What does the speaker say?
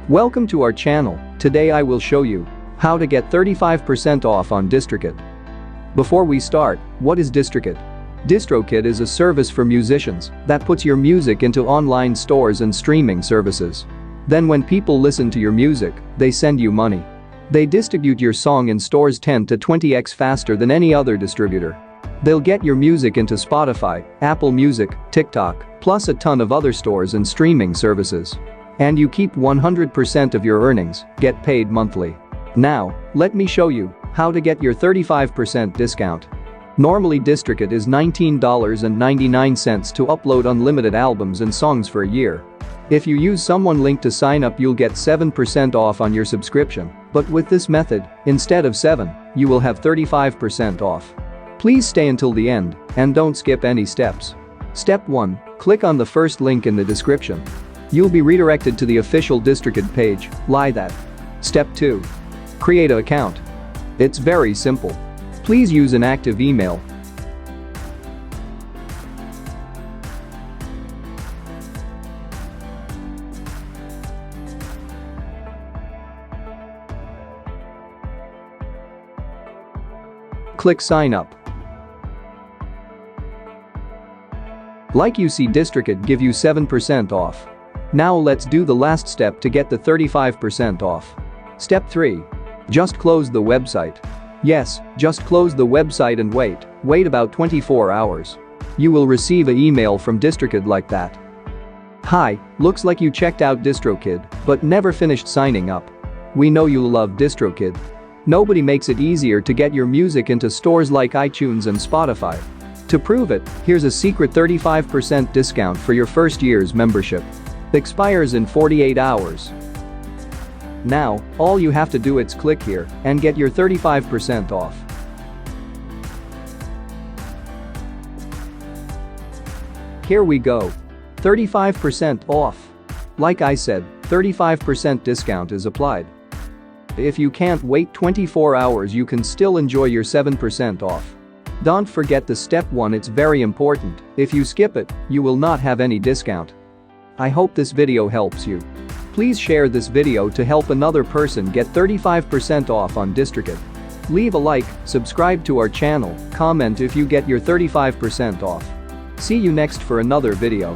Welcome to our channel. Today I will show you how to get 35% off on Distrokid. Before we start, what is Distrokid? Distrokid is a service for musicians that puts your music into online stores and streaming services. Then when people listen to your music, they send you money. They distribute your song in stores 10 to 20x faster than any other distributor. They'll get your music into Spotify, Apple Music, TikTok, plus a ton of other stores and streaming services. And you keep 100% of your earnings, get paid monthly. Now, let me show you how to get your 35% discount. Normally Distrokid is $19.99 to upload unlimited albums and songs for a year. If you use someone link to sign up, you'll get 7% off on your subscription, but with this method, instead of 7, you will have 35% off. Please stay until the end and don't skip any steps. Step 1. Click on the first link in the description. You'll be redirected to the official Distrokid page, like that. Step 2. Create an account. It's very simple. Please use an active email. Click sign up. Like you see, Distrokid give you 7% off. Now let's do the last step to get the 35% off. Step 3. Just close the website. Yes, just close the website and wait about 24 hours. You will receive an email from Distrokid like that. Hi, looks like you checked out Distrokid, but never finished signing up. We know you love Distrokid. Nobody makes it easier to get your music into stores like iTunes and Spotify. To prove it, here's a secret 35% discount for your first year's membership. Expires in 48 hours. Now, all you have to do is click here and get your 35% off. Here we go. 35% off. Like I said, 35% discount is applied. If you can't wait 24 hours, you can still enjoy your 7% off. Don't forget the step 1, it's very important. If you skip it, you will not have any discount. I hope this video helps you. Please share this video to help another person get 35% off on Distrokid. Leave a like, subscribe to our channel, comment if you get your 35% off. See you next for another video.